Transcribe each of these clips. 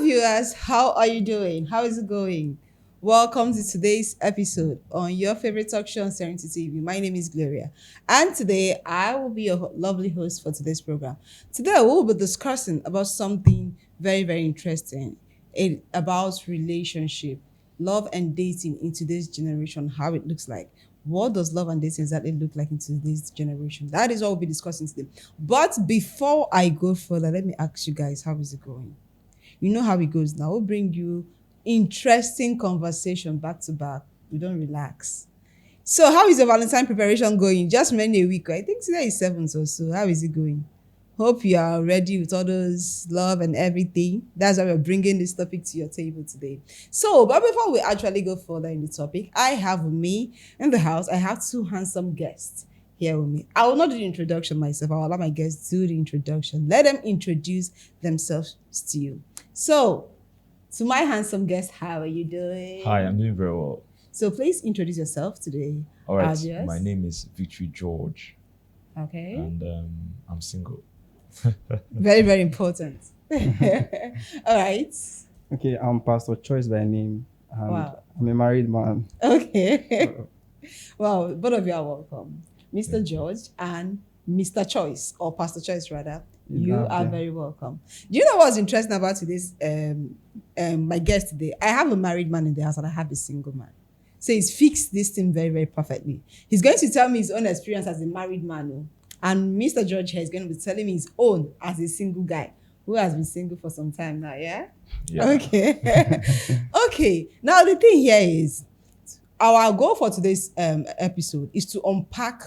viewers, how are you doing? How is it going? Welcome to today's episode on your favorite talk show on Serenity TV. My name is Gloria, and today I will be your lovely host for today's program. Today we will be discussing about something very, very interesting about relationship, love and dating in today's generation, how it looks like. What does love and dating exactly look like in today's generation? That is what we'll be discussing today. But before I go further, let me ask you guys, how is it going? You know how it goes now. We'll bring you interesting conversation back to back. We don't relax. So how is your Valentine preparation going? Just many a week. I think today is 7th or so. How is it going? Hope you are ready with all those love and everything. That's why we're bringing this topic to your table today. So, but before we actually go further in the topic, I have with me in the house, I have two handsome guests here with me. I will not do the introduction myself. I will allow my guests to do the introduction. Let them introduce themselves to you. So, to my handsome guest, how are you doing? Hi, I'm doing very well. So please introduce yourself today. All right, my name is Victory George. Okay. And I'm single. Very, very important. All right. Okay, I'm Pastor Choice by name. And Wow. I'm a married man. Okay. Well, both of you are welcome. Mr. George and Mr. Choice, or Pastor Choice rather. You are very welcome. Do you know what's interesting about today's my guest today? I have a married man in the house and I have a single man. So he's fixed this thing very, very perfectly. He's going to tell me his own experience as a married man. And Mr. George here is going to be telling me his own as a single guy who has been single for some time now, yeah? Yeah. Okay. Okay. Now the thing here is, our goal for today's episode is to unpack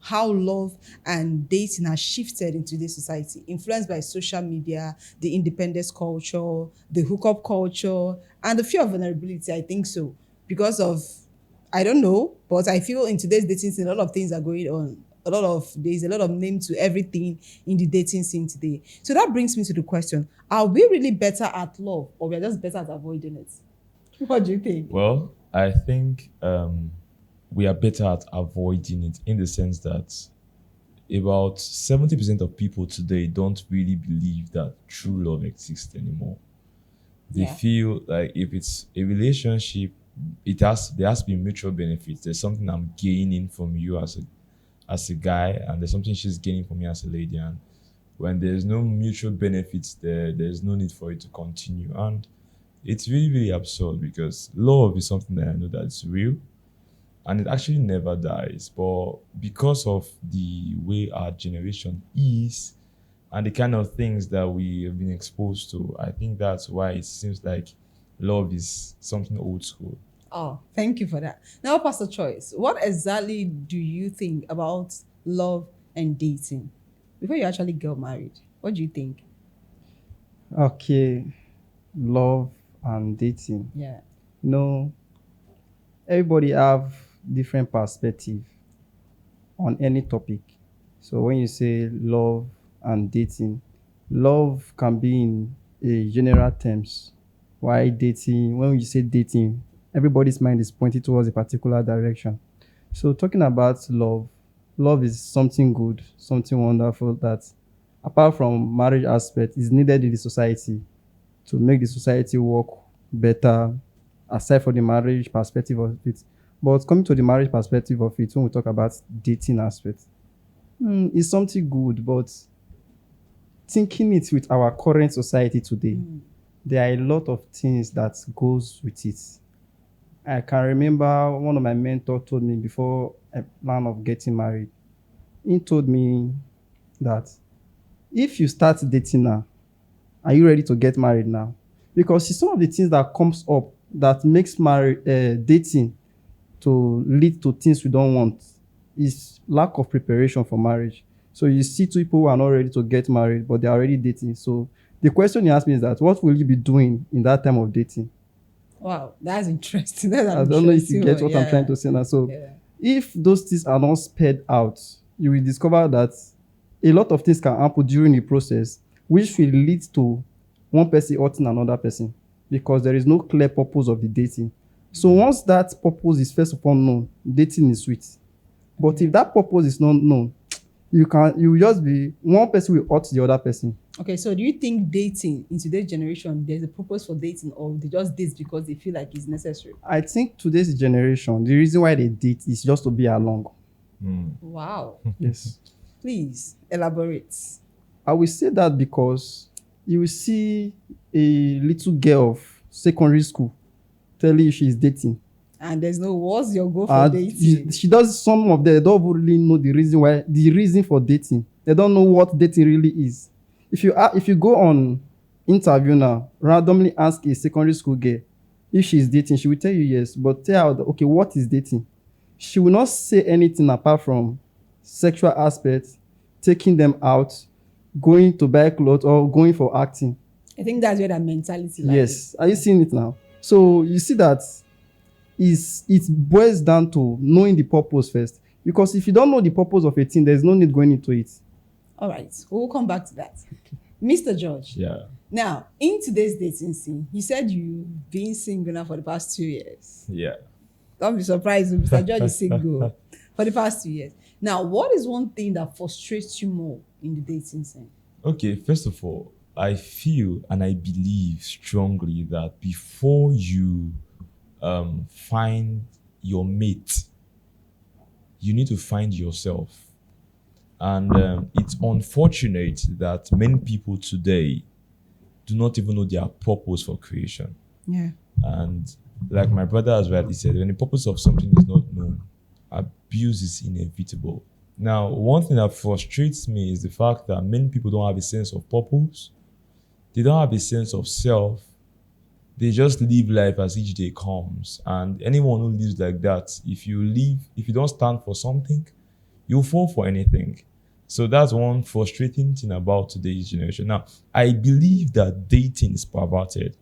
how love and dating has shifted in today's society, influenced by social media, the independence culture, the hookup culture, and the fear of vulnerability. I think so. Because of, I don't know, but I feel in today's dating scene, a lot of things are going on. There's a lot of name to everything in the dating scene today. So that brings me to the question, are we really better at love or we're just better at avoiding it? What do you think? Well, I think we are better at avoiding it in the sense that about 70% of people today don't really believe that true love exists anymore. They feel like if it's a relationship, there has to be mutual benefits. There's something I'm gaining from you as a guy, and there's something she's gaining from me as a lady. And when there's no mutual benefits there's no need for it to continue. And it's really, really absurd because love is something that I know that's real and it actually never dies. But because of the way our generation is and the kind of things that we have been exposed to, I think that's why it seems like love is something old school. Oh, thank you for that. Now, Pastor Choice, what exactly do you think about love and dating before you actually get married? What do you think? Okay, love and dating. Yeah. Everybody have different perspective on any topic. So when you say love and dating, love can be in a general terms. Why dating? When you say dating, everybody's mind is pointed towards a particular direction. So talking about love is something good, something wonderful that apart from marriage aspect is needed in the society to make the society work better, aside from the marriage perspective of it. But coming to the marriage perspective of it, when we talk about dating aspect, it's something good, but thinking it with our current society today, there are a lot of things that goes with it. I can remember one of my mentors told me before I plan of getting married, he told me that if you start dating now, are you ready to get married now? Because see, some of the things that comes up that makes dating to lead to things we don't want is lack of preparation for marriage. So you see two people who are not ready to get married, but they're already dating. So the question you asked me is that what will you be doing in that time of dating? Wow, that's interesting. I don't know if you get what I'm trying to say now. So if those things are not spelled out, you will discover that a lot of things can happen during the process, which will lead to one person hurting another person because there is no clear purpose of the dating. So once that purpose is first of all known, dating is sweet. But if that purpose is not known, you will just be one person will hurt the other person. Okay, so do you think dating in today's generation, there's a purpose for dating, or they just date because they feel like it's necessary? I think today's generation, the reason why they date is just to be along. Wow. Yes. Please elaborate. I will say that because you will see a little girl of secondary school telling you she's dating. And there's no what's your goal for And dating? she does, some of them don't really know the reason for dating. They don't know what dating really is. If you go on interview now, randomly ask a secondary school girl if she's dating, she will tell you yes, but tell her that, okay, what is dating? She will not say anything apart from sexual aspects, taking them out, going to buy clothes or going for acting. I think that's where that mentality lies. Yes. Are you seeing it now? So you see that it boils down to knowing the purpose first. Because if you don't know the purpose of a thing, there's no need going into it. All right, we'll come back to that. Mr. George. Yeah. Now, in today's dating scene, you said you've been single now for the past 2 years. Yeah. Don't be surprised, Mr. George is single for the past 2 years. Now, what is one thing that frustrates you more in the dating scene? Okay, first of all, I feel and I believe strongly that before you find your mate, you need to find yourself. And it's unfortunate that many people today do not even know their purpose for creation. Yeah. And like my brother has rightly said, when the purpose of something is not known, abuse is inevitable. Now, one thing that frustrates me is the fact that many people don't have a sense of purpose. They don't have a sense of self. They just live life as each day comes. And anyone who lives like that, if you don't stand for something, you'll fall for anything. So that's one frustrating thing about today's generation. Now, I believe that dating is perverted.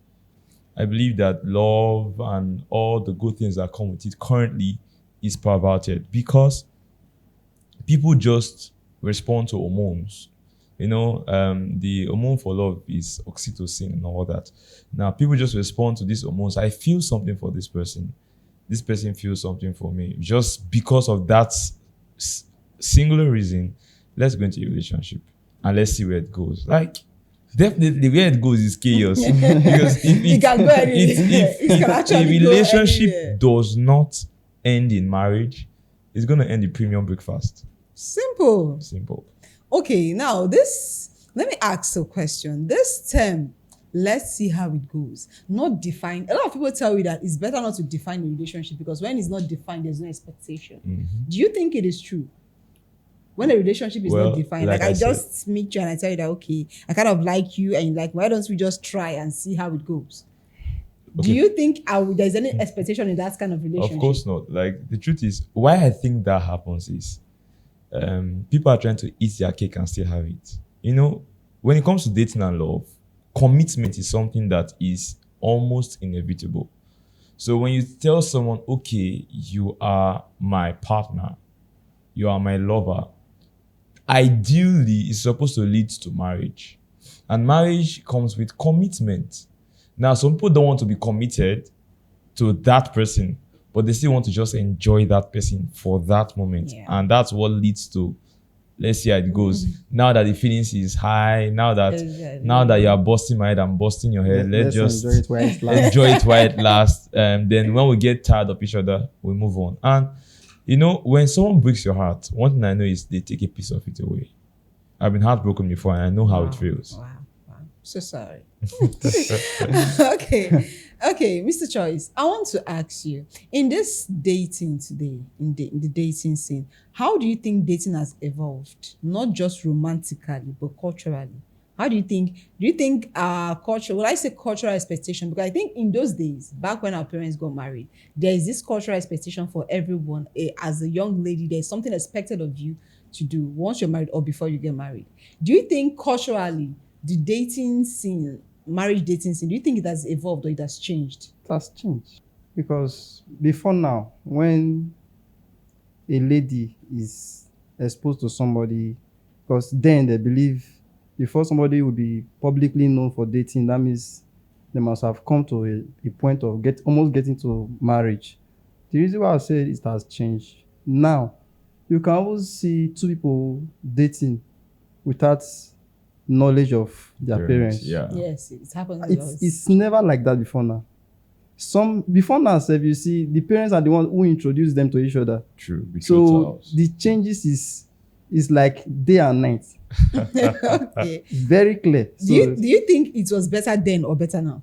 I believe that love and all the good things that come with it currently is perverted because people just respond to hormones. The hormone for love is oxytocin and all that. Now, people just respond to these hormones. I feel something for this person. This person feels something for me. Just because of that singular reason, let's go into a relationship and let's see where it goes. Like, definitely where it goes is chaos. Because It can go anywhere. It can actually a go relationship anywhere. does not end in marriage, it's going to end in premium breakfast. Simple. Simple. Okay, now let me ask a question. This term, let's see how it goes. Not defined. A lot of people tell you that it's better not to define a relationship because when it's not defined, there's no expectation. Do you think it is true? When a relationship is Well, not defined, like like I I said- just meet you and I tell you that, okay, I kind of like you and you like, why don't we just try and see how it goes? Do Okay. you think there's any expectation in that kind of relationship? Of course not. Like, the truth is, why I think that happens is people are trying to eat their cake and still have it. When it comes to dating and love, commitment is something that is almost inevitable. So when you tell someone, okay, you are my partner, you are my lover, ideally it's supposed to lead to marriage. And marriage comes with commitment. Now, some people don't want to be committed to that person, but they still want to just enjoy that person for that moment. Yeah. And that's what leads to, let's see how it goes. Now that the feelings is high, now that you are busting my head, I'm busting your head, let's just enjoy it while it lasts. enjoy it while it lasts. Then when we get tired of each other, we move on. And when someone breaks your heart, one thing I know is they take a piece of it away. I've been heartbroken before and I know how it feels. Wow. So sorry. Okay, Mr. Choice, I want to ask you, in this dating today, in the dating scene, how do you think dating has evolved? Not just romantically, but culturally. How do you think our culture, well, I say cultural expectation, because I think in those days, back when our parents got married, there is this cultural expectation for everyone. As a young lady, there's something expected of you to do once you're married or before you get married. Do you think culturally, the dating scene, marriage dating scene, do you think it has evolved or it has changed? It has changed. Because before now, when a lady is exposed to somebody, because then they believe before somebody will be publicly known for dating, that means they must have come to a point of almost getting to marriage. The reason why I said it has changed. Now, you can always see two people dating without knowledge of their parents. Yeah. Yes, it happens a lot. It's never like that before now. Some before now, if you see, the parents are the ones who introduce them to each other. True. Betrothed So house. the changes is like day and night. Okay. Very clear. So Do you think it was better then or better now?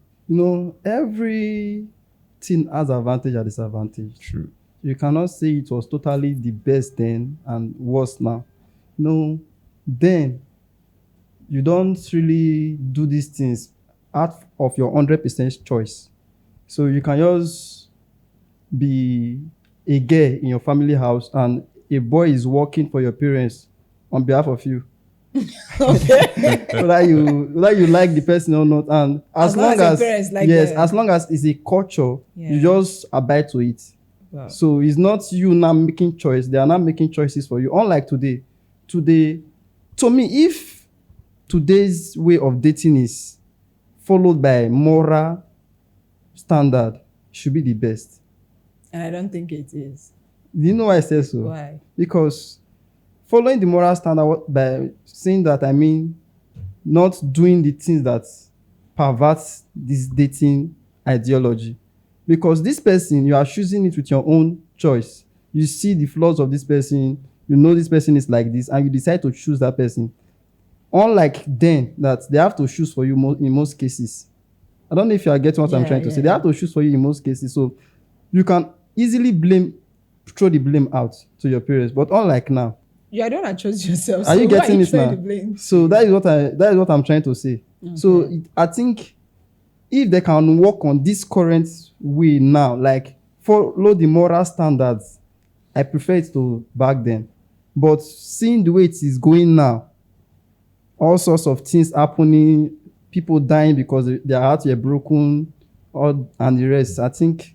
everything has advantage and disadvantage. True. You cannot say it was totally the best then and worse now. Then you don't really do these things out of your 100% choice. So you can just be a girl in your family house and a boy is working for your parents on behalf of you. whether you like the person or not, and as long your as parents like yes, them. as long as it's a culture, Yeah. you just abide to it. Wow. So it's not you now making choice; they are not making choices for you. Unlike today, to me, if today's way of dating is followed by moral standard, it should be the best. And I don't think it is. Do you know why I say so? Why? Because following the moral standard by saying that, I mean not doing the things that pervert this dating ideology. Because this person, you are choosing it with your own choice. You see the flaws of this person, you know this person is like this, and you decide to choose that person. Unlike then, that they have to choose for you in most cases. I don't know if you are getting what I'm trying to say. They have to choose for you in most cases. So you can easily throw the blame out to your parents. But unlike now, You are the one that chose yourself. are so you why getting it throwing now? the blame? So that is what I'm trying to say. So I think if they can work on this current way now, like follow the moral standards, I prefer it to back then. But seeing the way it is going now, all sorts of things happening, people dying because their hearts were broken, and the rest, I think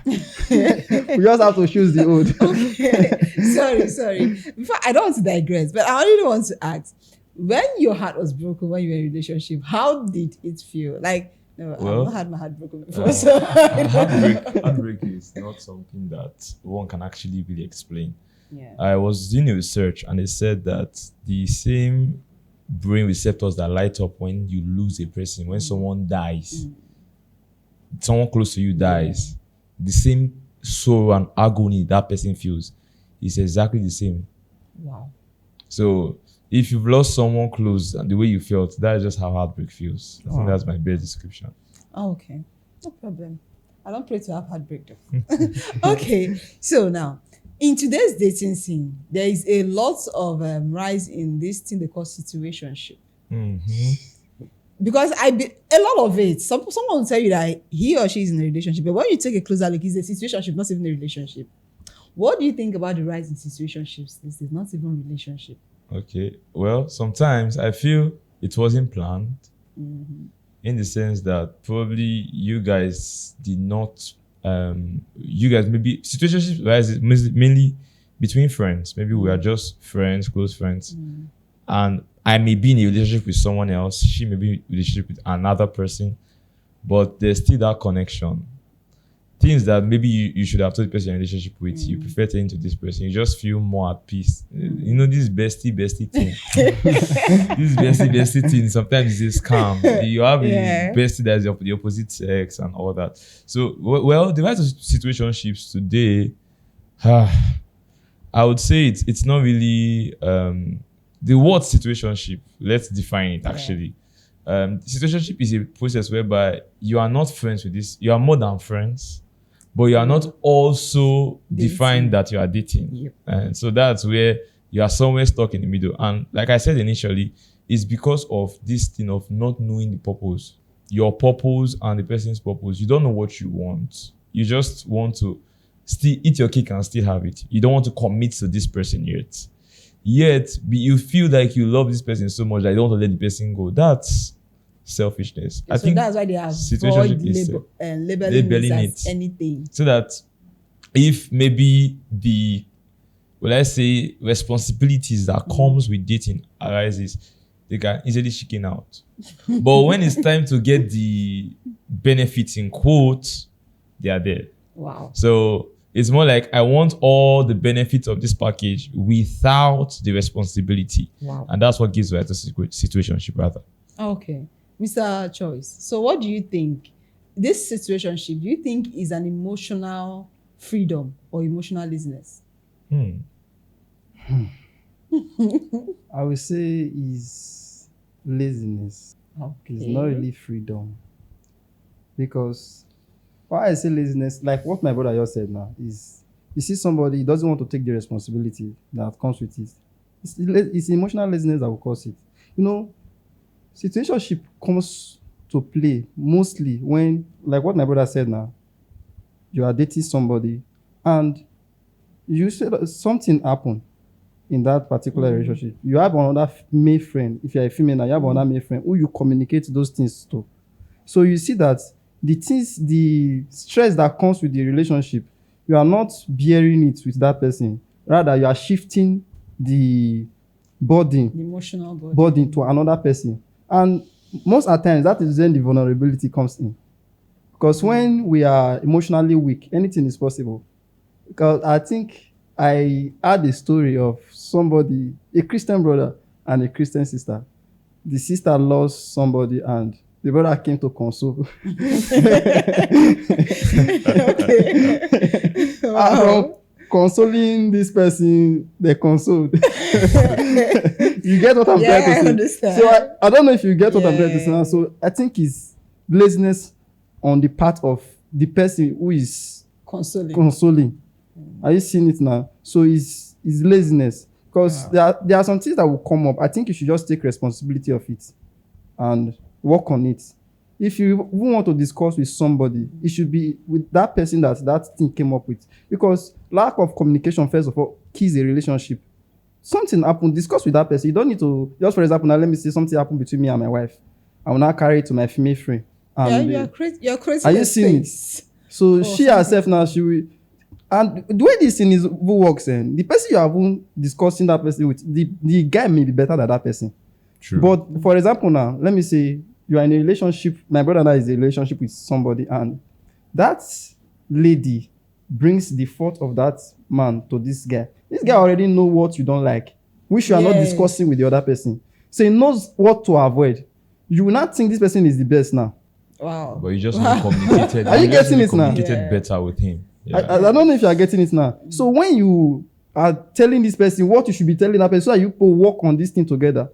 we just have to choose the old. Okay. Sorry. Before, I don't want to digress, but I really want to ask: when your heart was broken, when you were in a relationship, how did it feel? Like, no, Well, I've not had my heart broken before, so Heartbreak is not something that one can actually really explain. yeah. I was doing a research and they said that the same brain receptors that light up when you lose a person, when someone dies, someone close to you dies, the same sorrow and agony that person feels is exactly the same. Wow. So if you've lost someone close and the way you felt, that is just how heartbreak feels. I think that's my best description. Oh, okay. No problem. I don't pray to have heartbreak though. Okay. So now, in today's dating scene, there is a lot of rise in this thing they call situationship. Because a lot of it, someone will tell you that he or she is in a relationship, but when you take a closer look, it's a situationship, not even a relationship. What do you think about the rise in situationships? This is not even a relationship. Okay. Well, sometimes I feel it wasn't planned in the sense that probably you guys did not, maybe situationships rise mainly between friends. Maybe we are just friends, close friends. And I may be in a relationship with someone else. She may be in a relationship with another person. But there's still that connection. Things that maybe you should have told the person you're in a relationship with, you prefer telling to this person. You just feel more at peace. You know, this bestie thing. This bestie thing, sometimes it's a scam. You have a bestie that's the opposite sex and all that. So, well, the rise of situationships today, I would say it's not really the word situationship. Let's define it actually. Situationship is a process whereby you are not friends with this, you are more than friends, but you are not also defined that you are dating. Yep. And so that's where you are somewhere stuck in the middle. And like I said initially, it's because of this thing of not knowing the purpose, your purpose and the person's purpose. You don't know what you want. You just want to still eat your cake and still have it. You don't want to commit to this person yet. You feel like you love this person so much that you don't want to let the person go. That's selfishness. I So think that's why they have situationship is labeling it as anything. so that if maybe let's say responsibilities that comes with dating arises, they can easily chicken out. But when it's time to get the benefits in quotes, they are there. Wow. So It's more like I want all the benefits of this package without the responsibility. Wow. And that's what gives rise to situationship rather. Okay. Mr. Choice. So what do you think? This situationship, do you think is an emotional freedom or emotional laziness? I would say is laziness. It's not really freedom. Because why I say laziness, like what my brother just said now, is you see somebody he doesn't want to take the responsibility that comes with it. It's emotional laziness that will cause it. You know, situationship comes to play mostly when, like what my brother said now, you are dating somebody and you said that something happened in that particular relationship. You have another male friend. If you're a female now, you have another male friend who you communicate those things to. So you see that the stress that comes with the relationship, you are not bearing it with that person. Rather, you are shifting the burden The emotional body. burden to another person. And most of the times, that is when the vulnerability comes in. Because when we are emotionally weak, anything is possible. Because I think I had a story of somebody, a Christian brother and a Christian sister. The sister lost somebody and the brother came to console. And from consoling this person, they consoled. You get what I'm Yeah, trying to I say? understand. So I don't know if you get what I'm trying to say Yeah. now. So I think it's laziness on the part of the person who is Consoling. consoling. Are you seeing it now? So it's laziness. Because there are some things that will come up. I think you should just take responsibility of it and work on it. If you want to discuss with somebody, it should be with that person that thing came up with. Because lack of communication, first of all, kills a relationship. Something happened, discuss with that person. You don't need to, just for example, now let me say something happened between me and my wife. I will now carry it to my female friend. Yeah, And you're creating Are you a seeing it? space. so Oh, she herself now, she will. And the way this thing is who works, and the person you are even discussing that person with, the guy may be better than that person. True. But for example, now, let me say you are in a relationship, my brother and I is in a relationship with somebody, and that lady brings the fault of that man to this guy. This guy already know what you don't like, which you are not Yes. discussing with the other person. So he knows what to avoid. You will not think this person is the best now. Wow. But you just only communicated. Are you just getting only it now? communicated Yeah. better with him. Yeah. I don't know if you are getting it now. So when you are telling this person what you should be telling that person, so that you people work on this thing together,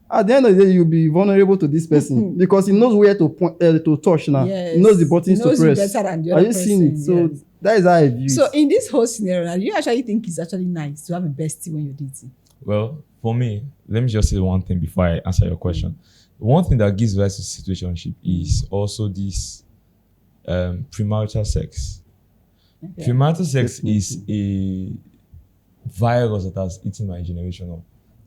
at the end of the day, you'll be vulnerable to this person because he knows where to point, to touch now. Yes. He knows the buttons He knows to you press. better than the Are other you seeing it? person, So yes. that is how I view So it. in this whole scenario, do you actually think it's actually nice to have a bestie when you're dating? Well, for me, let me just say one thing before I answer your question. One thing that gives rise to situationship is also this premarital sex. Okay. Premarital sex Definitely. is a virus that has eaten my generation up.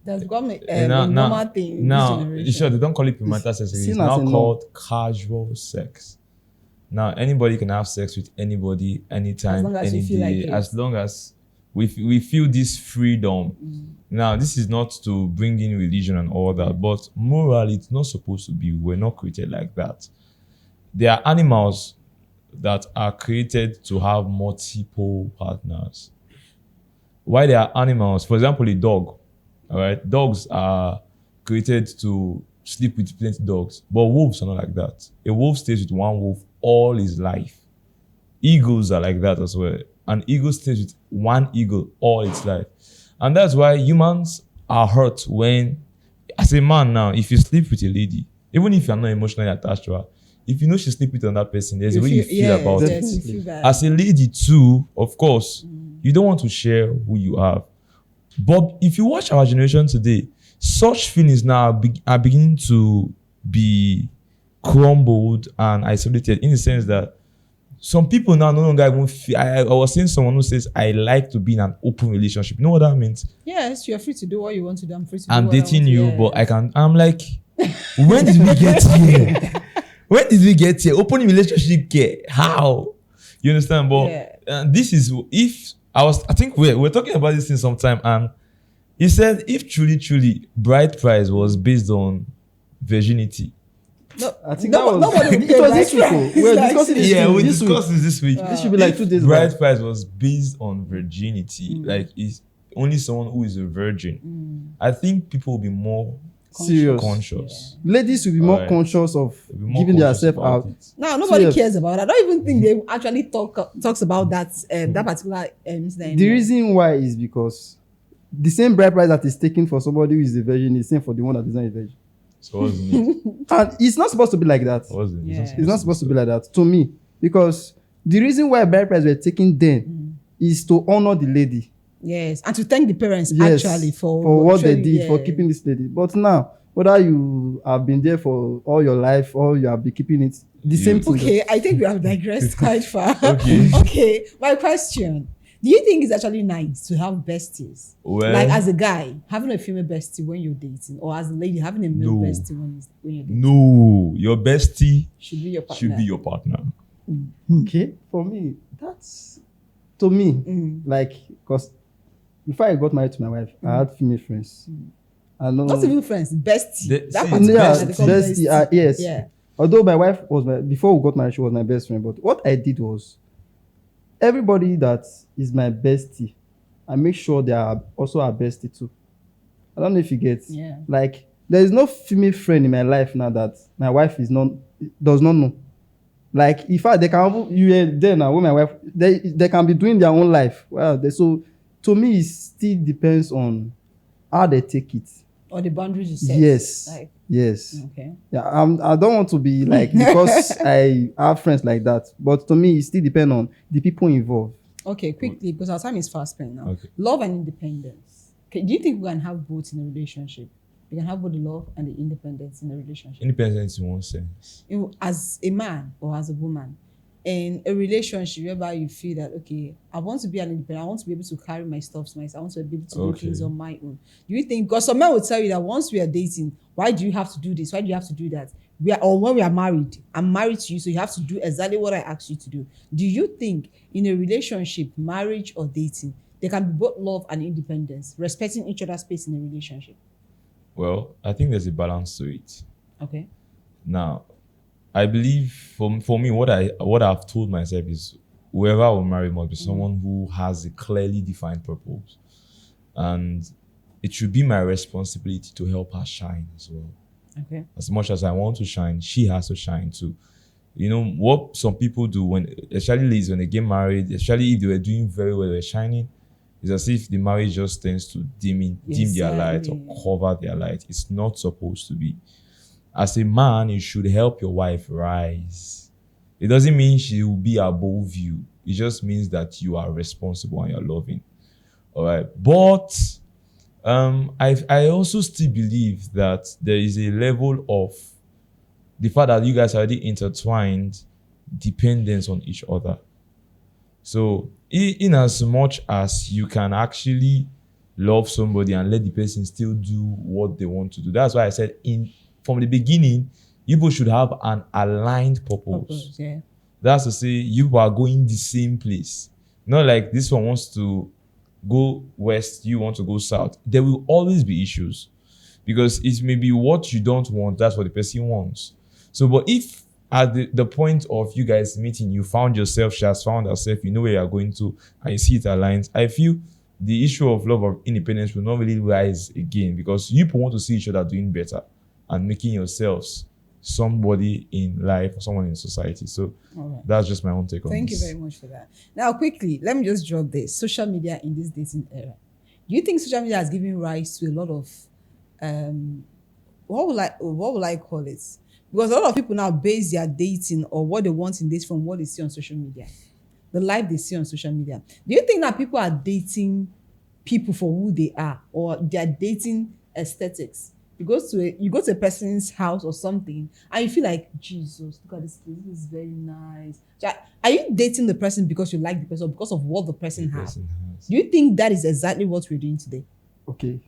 That's become Eh, a normal thing in this now, generation. sure, they don't call it premarital It's sex. seen It's as now a norm. called casual sex. Now, anybody can have sex with anybody, anytime, long as any you feel like day, it. as long as we feel this freedom. Now, this is not to bring in religion and all that, but morally, it's not supposed to be. We're not created like that. There are animals that are created to have multiple partners. Why there are animals, for example, a dog, all right? Dogs are created to sleep with plenty dogs, but wolves are not like that. A wolf stays with one wolf all his life. Eagles are like that as well. An eagle stays with one eagle all its life. And that's why humans are hurt when, as a man now, if you sleep with a lady, even if you're not emotionally attached to her, if you know she's sleeping with another person, there's a way you feel about it. yes, you feel bad. As a lady too, of course, you don't want to share who you have. But if you watch our generation today, such feelings now are beginning to be crumbled and isolated in the sense that some people now no longer even feel. I was seeing someone who says, I like to be in an open relationship. You know what that means? Yes, you're free to do what you want to do. I'm free to do I'm what I dating want to. you, Yes. but I'm like, when did we get here? When did we get here? Open relationship care. How? You understand? But Yeah. this is if I think we're talking about this in some time, and he said if truly bride price was based on virginity, No, I think no, that was nobody will it pay was bride this week. price. We were Like, discussing this Yeah, we this week. discussed this week. This should be like 2 days Bride back. price was based on virginity. Like, it's only someone who is a virgin. I think people will be more Serious. conscious. Ladies will be more Alright. conscious of They'll be more giving conscious themselves about out. it. No, nobody Serious. cares about it. I don't even think they actually talks about that that particular incident. The reason why is because the same bride price that is taken for somebody who is a virgin is same for the one that is not a virgin. So what's the need? And it's not supposed to be like that. What's the need? Yeah. It's not supposed to be like that to me, because the reason why bride price were taken then is to honor the lady. Yes, and to thank the parents Yes, actually for what they showing- did for keeping this lady. But now, whether you have been there for all your life or you have been keeping it, the same thing. Okay, I think we have digressed quite far. Okay. Okay, my question. Do you think it's actually nice to have besties? Well, Like as a guy, having a female bestie when you're dating, or as a lady, having a male No. bestie when you're dating, no, your bestie should be your partner. should be your partner. Okay, for me, that's to me like, because before I got married to my wife, I had female friends. I know. Not even friends, bestie. The- that see, particular Yeah, that they call bestie. Yes. Yeah. Although my wife was before we got married, she was my best friend. But what I did was, everybody that is my bestie, I make sure they are also our bestie too. I don't know if you get. Yeah. Like, there is no female friend in my life now that my wife does not know. Like, in fact, they can you were there now with my wife. They can be doing their own life. Well, so to me, it still depends on how they take it. Or the boundaries you set. Yes. Like, Yes. okay. Yeah, I don't want to be like, because I have friends like that. But to me, it still depends on the people involved. Okay, quickly, because our time is fast spent now. Okay. Love and independence. Okay, do you think we can have both in a relationship? We can have both the love and the independence in a relationship. Independence in one sense. As a man or as a woman, in a relationship whereby you feel that, okay, I want to be an independent, I want to be able to carry my stuff to myself, I want to be able to do Okay. things on my own. Do you think, because some men will tell you that once we are dating, why do you have to do this? Why do you have to do that? Or when we are married, I'm married to you, so you have to do exactly what I asked you to do. Do you think in a relationship, marriage or dating, there can be both love and independence, respecting each other's space in a relationship? Well, I think there's a balance to it. Okay. Now, I believe for me, what I've told myself is whoever I will marry must be someone who has a clearly defined purpose, and it should be my responsibility to help her shine as well. Okay. As much as I want to shine, she has to shine too. You know what some people do when, especially ladies, when they get married, especially if they were doing very well, they're shining, it's as if the marriage just tends to dim their light or Exactly. cover their light. It's not supposed to be. As a man, you should help your wife rise. It doesn't mean she will be above you. It just means that you are responsible and you're loving. All right. But I also still believe that there is a level of the fact that you guys are already intertwined dependence on each other. So in as much as you can actually love somebody and let the person still do what they want to do. That's why I said from the beginning, you both should have an aligned purpose. Yeah. That's to say, you are going the same place. Not like this one wants to go west, you want to go south. There will always be issues because it may be what you don't want, that's what the person wants. So, but if at the point of you guys meeting, you found yourself, she has found herself, you know where you are going to, and you see it aligns, I feel the issue of love or independence will not really rise again because you want to see each other doing better and making yourselves somebody in life or someone in society. So All right. that's just my own take on Thank you this. very much for that. Now, quickly, let me just drop this. Social media in this dating era. Do you think social media has given rise to a lot of what will I call it? Because a lot of people now base their dating or what they want in dates from what they see on social media. The life they see on social media. Do you think that people are dating people for who they are or they are dating aesthetics? You go to a person's house or something and you feel like, Jesus, look at this place. This is very nice. So are you dating the person because you like the person or because of what the person The has? person has. Do you think that is exactly what we're doing today? Okay,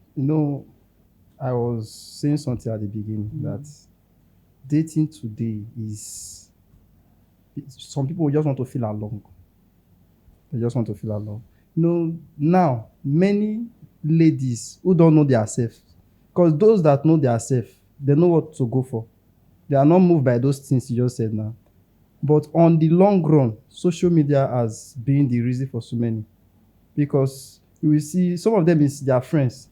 I was saying something at the beginning that dating today is, some people just want to feel alone. They just want to feel alone. Now many ladies who don't know their self, because those that know their self, they know what to go for. They are not moved by those things you just said now. But on the long run, social media has been the reason for so many. Because you will see some of them is their friends.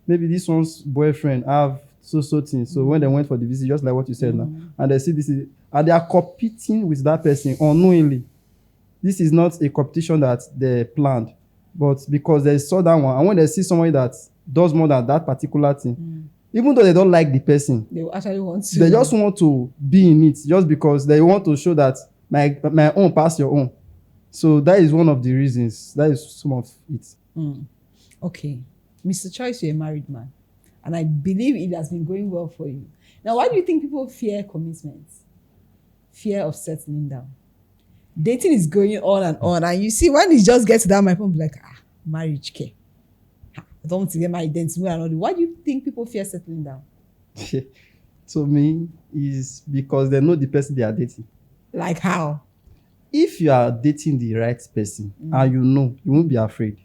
Maybe this one's boyfriend have so things. So when they went for the visit, just like what you said now, and they see this is, and they are competing with that person unknowingly. This is not a competition that they planned, but because they saw that one, and when they see somebody that does more than that particular thing, even though they don't like the person, They will actually want to. they just want to be in it, just because they want to show that my own pass your own. So that is one of the reasons. That is some of it. Okay. Mr. Choice, you're a married man. And I believe it has been going well for you. Now, why do you think people fear commitment? Fear of settling down. Dating is going on. And you see, when it just gets to that, my phone be like, marriage care. I don't want to get married then tomorrow and all that. Why do you think people fear settling down? To me, is because they know the person they are dating. Like how? If you are dating the right person and you know, you won't be afraid.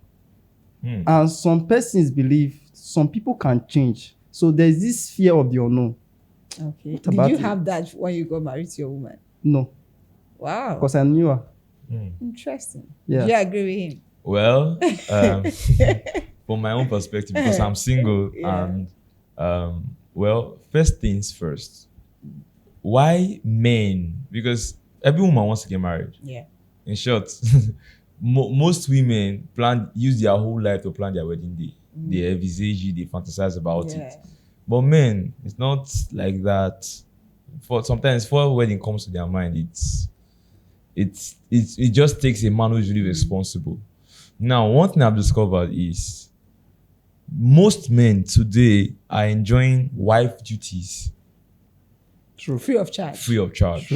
And some persons believe some people can change. So there's this fear of the unknown. Okay. Did about you it? have that when you got married to your woman? No, Wow. because I knew her. Interesting. Yeah. Do you agree with him? Well, from my own perspective, because I'm single, Yeah. and well, first things first. Why men? Because every woman wants to get married. Yeah. In short, most women use their whole life to plan their wedding day. They envisage it, they fantasize about Yeah. it. But men, it's not like that. Sometimes before wedding comes to their mind, it just takes a man who's really responsible. Now, one thing I've discovered is most men today are enjoying wife duties True. Free of charge. free of charge.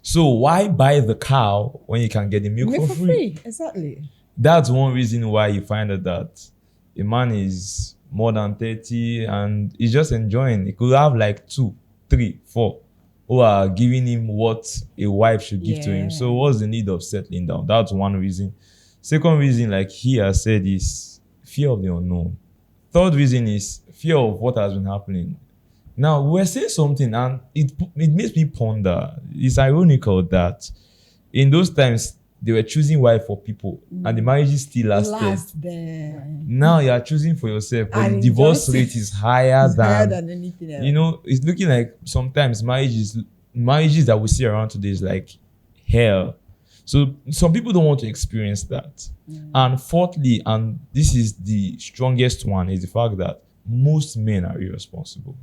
So why buy the cow when you can get the milk Make for free? Exactly. That's one reason why you find out that a man is more than 30 and he's just enjoying. He could have like 2, 3, 4 who are giving him what a wife should give to him. Yeah. So what's the need of settling down? That's one reason. Second reason, like he has said, is fear of the unknown. Third reason is fear of what has been happening. Now, we're saying something and it makes me ponder. It's ironical that in those times, they were choosing wife for people and the marriages still lasted. Last then. Now you are choosing for yourself, but And the it divorce just- rate is higher It's higher than, than anything else. you know, it's looking like sometimes marriages that we see around today is like hell. So some people don't want to experience that. And fourthly, and this is the strongest one, is the fact that most men are irresponsible.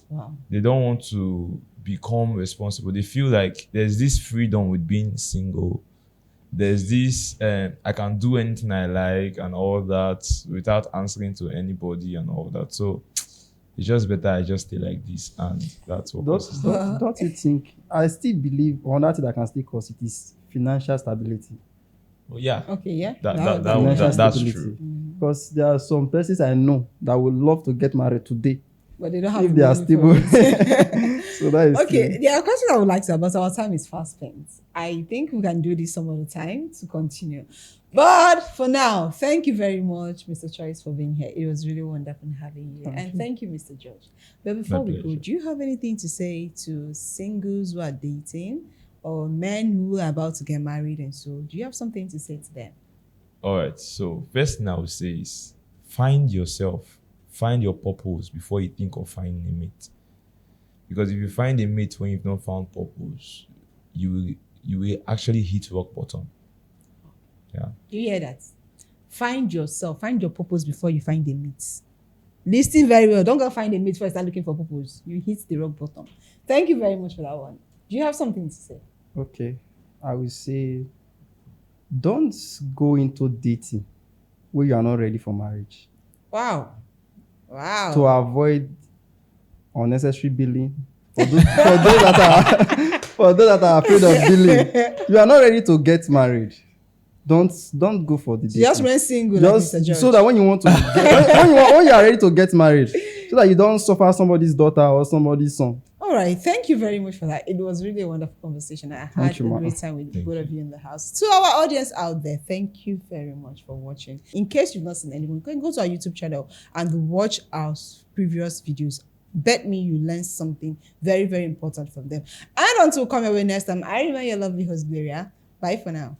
Wow. They don't want to become responsible. They feel like there's this freedom with being single. There's this, I can do anything I like and all that without answering to anybody and all that. So it's just better I just stay like this, and that's what causes that. Don't you think? I still believe one thing that can still cause it is financial stability. Well, yeah, Okay, yeah. Financial that's stability. true. Because there are some persons I know that would love to get married today But they don't have if the they are money stable. for it. So that is Okay, true. there are questions I would like to ask, but our time is fast spent. I think we can do this some other time to continue. But for now, thank you very much, Mr. Choice, for being here. It was really wonderful having you. And thank you, Mr. George. But before we go, pleasure. do you have anything to say to singles who are dating or men who are about to get married and so? Do you have something to say to them? All right. So first thing I would say is find yourself, find your purpose before you think of finding a mate. Because if you find a mate when you've not found purpose, you will actually hit rock bottom. Yeah. Do you hear that? Find yourself, find your purpose before you find a mate. Listen very well. Don't go find a mate first, start looking for purpose. You hit the rock bottom. Thank you very much for that one. Do you have something to say? Okay. I will say don't go into dating where you are not ready for marriage. Wow. Wow. To avoid unnecessary billing. For those that are for those that are afraid of billing, you are not ready to get married. Don't go for the dating. Just remain single, like Mr. George. Just so that when you want to get, when you are ready to get married, so that you don't suffer somebody's daughter or somebody's son. All right. Thank you very much for that. It was really a wonderful conversation. I had Thank you, a ma. great time with Thank both you. of you in the house. To our audience out there, thank you very much for watching. In case you've not seen anyone, go to our YouTube channel and watch our previous videos Bet me you learn something very, very important from them. And until we come your way next time, I remain your lovely host, Gloria. Bye for now.